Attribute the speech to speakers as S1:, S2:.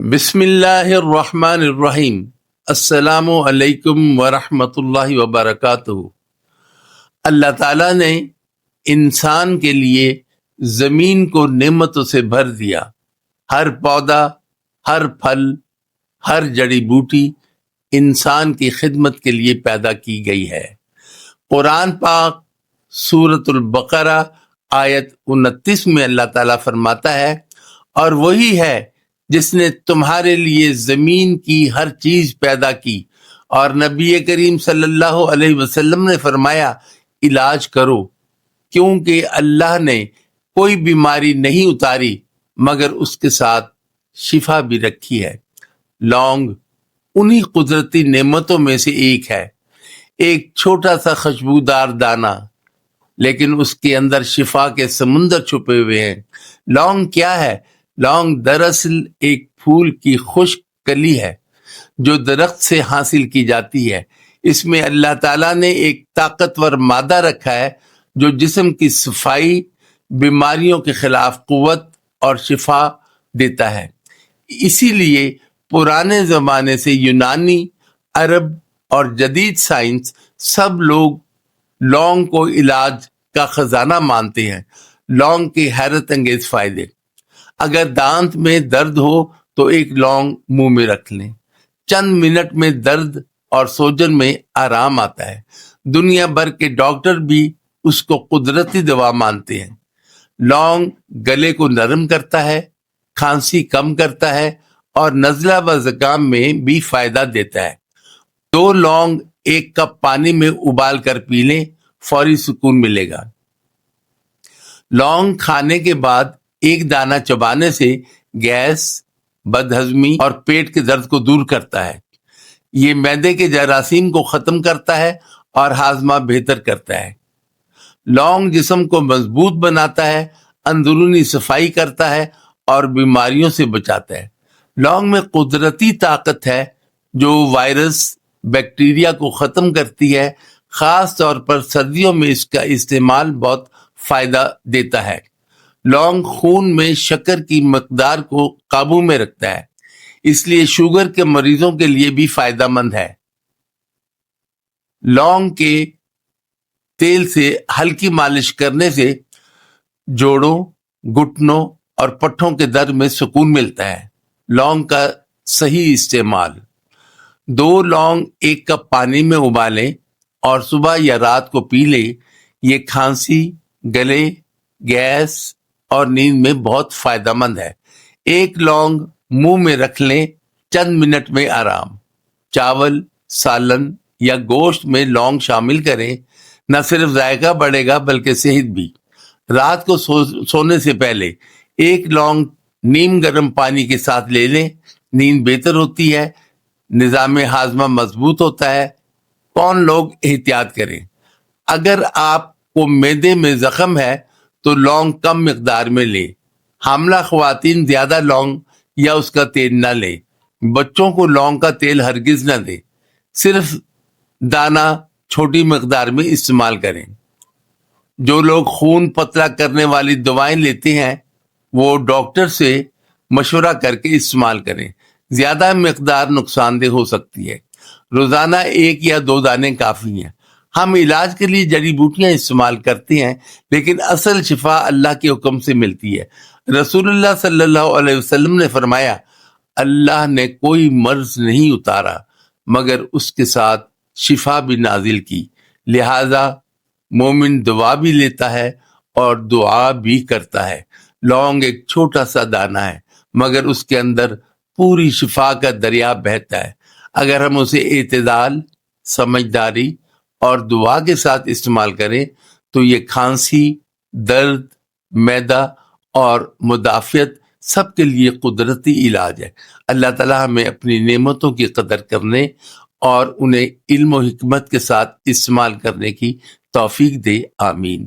S1: بسم اللہ الرحمن الرحیم۔ السلام علیکم ورحمۃ اللہ وبرکاتہ۔ اللہ تعالیٰ نے انسان کے لیے زمین کو نعمتوں سے بھر دیا۔ ہر پودا، ہر پھل، ہر جڑی بوٹی انسان کی خدمت کے لیے پیدا کی گئی ہے۔ قرآن پاک سورۃ البقرہ آیت 29 میں اللہ تعالیٰ فرماتا ہے، اور وہی ہے جس نے تمہارے لیے زمین کی ہر چیز پیدا کی، اور نبی کریم صلی اللہ علیہ وسلم نے فرمایا علاج کرو، کیونکہ اللہ نے کوئی بیماری نہیں اتاری مگر اس کے ساتھ شفا بھی رکھی ہے۔ لونگ انہی قدرتی نعمتوں میں سے ایک ہے، ایک چھوٹا سا خوشبودار دانہ، لیکن اس کے اندر شفا کے سمندر چھپے ہوئے ہیں۔ لونگ کیا ہے؟ لونگ دراصل ایک پھول کی خشک کلی ہے جو درخت سے حاصل کی جاتی ہے۔ اس میں اللہ تعالیٰ نے ایک طاقتور مادہ رکھا ہے جو جسم کی صفائی، بیماریوں کے خلاف قوت اور شفا دیتا ہے۔ اسی لیے پرانے زمانے سے یونانی، عرب اور جدید سائنس سب لوگ لونگ کو علاج کا خزانہ مانتے ہیں۔ لونگ کے حیرت انگیز فائدے: اگر دانت میں درد ہو تو ایک لونگ منہ میں رکھ لیں، چند منٹ میں درد اور سوجن میں آرام آتا ہے۔ دنیا بھر کے ڈاکٹر بھی اس کو قدرتی دوا مانتے ہیں۔ لونگ گلے کو نرم کرتا ہے، کھانسی کم کرتا ہے اور نزلہ و زکام میں بھی فائدہ دیتا ہے۔ 2 لونگ 1 کپ پانی میں ابال کر پی لیں، فوری سکون ملے گا۔ لونگ کھانے کے بعد ایک دانہ چبانے سے گیس، بدہضمی اور پیٹ کے درد کو دور کرتا ہے۔ یہ معدے کے جراثیم کو ختم کرتا ہے اور ہاضمہ بہتر کرتا ہے۔ لونگ جسم کو مضبوط بناتا ہے، اندرونی صفائی کرتا ہے اور بیماریوں سے بچاتا ہے۔ لونگ میں قدرتی طاقت ہے جو وائرس، بیکٹیریا کو ختم کرتی ہے۔ خاص طور پر سردیوں میں اس کا استعمال بہت فائدہ دیتا ہے۔ لونگ خون میں شکر کی مقدار کو قابو میں رکھتا ہے، اس لیے شوگر کے مریضوں کے لیے بھی فائدہ مند ہے۔ لونگ کے تیل سے ہلکی مالش کرنے سے جوڑوں، گھٹنوں اور پٹھوں کے درد میں سکون ملتا ہے۔ لونگ کا صحیح استعمال: 2 لونگ 1 کپ پانی میں ابالیں اور صبح یا رات کو پی لیں۔ یہ کھانسی، گلے، گیس اور نیند میں بہت فائدہ مند ہے۔ 1 لونگ منہ میں رکھ لیں، چند منٹ میں آرام۔ چاول، سالن یا گوشت میں لونگ شامل کریں، نہ صرف ذائقہ بڑھے گا بلکہ صحت بھی۔ رات کو سونے سے پہلے 1 لونگ نیم گرم پانی کے ساتھ لے لیں، نیند بہتر ہوتی ہے، نظام ہاضمہ مضبوط ہوتا ہے۔ کون لوگ احتیاط کریں؟ اگر آپ کو معدے میں زخم ہے تو لونگ کم مقدار میں لیں۔ حاملہ خواتین زیادہ لونگ یا اس کا تیل نہ لیں۔ بچوں کو لونگ کا تیل ہرگز نہ دیں، صرف دانہ چھوٹی مقدار میں استعمال کریں۔ جو لوگ خون پتلا کرنے والی دوائیں لیتے ہیں وہ ڈاکٹر سے مشورہ کر کے استعمال کریں، زیادہ مقدار نقصان دہ ہو سکتی ہے۔ روزانہ 1 یا 2 دانے کافی ہیں۔ ہم علاج کے لیے جڑی بوٹیاں استعمال کرتے ہیں، لیکن اصل شفا اللہ کے حکم سے ملتی ہے۔ رسول اللہ صلی اللہ علیہ وسلم نے فرمایا، اللہ نے کوئی مرض نہیں اتارا مگر اس کے ساتھ شفا بھی نازل کی، لہذا مومن دعا بھی لیتا ہے اور دعا بھی کرتا ہے۔ لونگ ایک چھوٹا سا دانہ ہے مگر اس کے اندر پوری شفا کا دریا بہتا ہے۔ اگر ہم اسے اعتدال، سمجھداری اور دعا کے ساتھ استعمال کریں تو یہ کھانسی، درد، معدہ اور مدافعت سب کے لیے قدرتی علاج ہے۔ اللہ تعالیٰ ہمیں اپنی نعمتوں کی قدر کرنے اور انہیں علم و حکمت کے ساتھ استعمال کرنے کی توفیق دے، آمین۔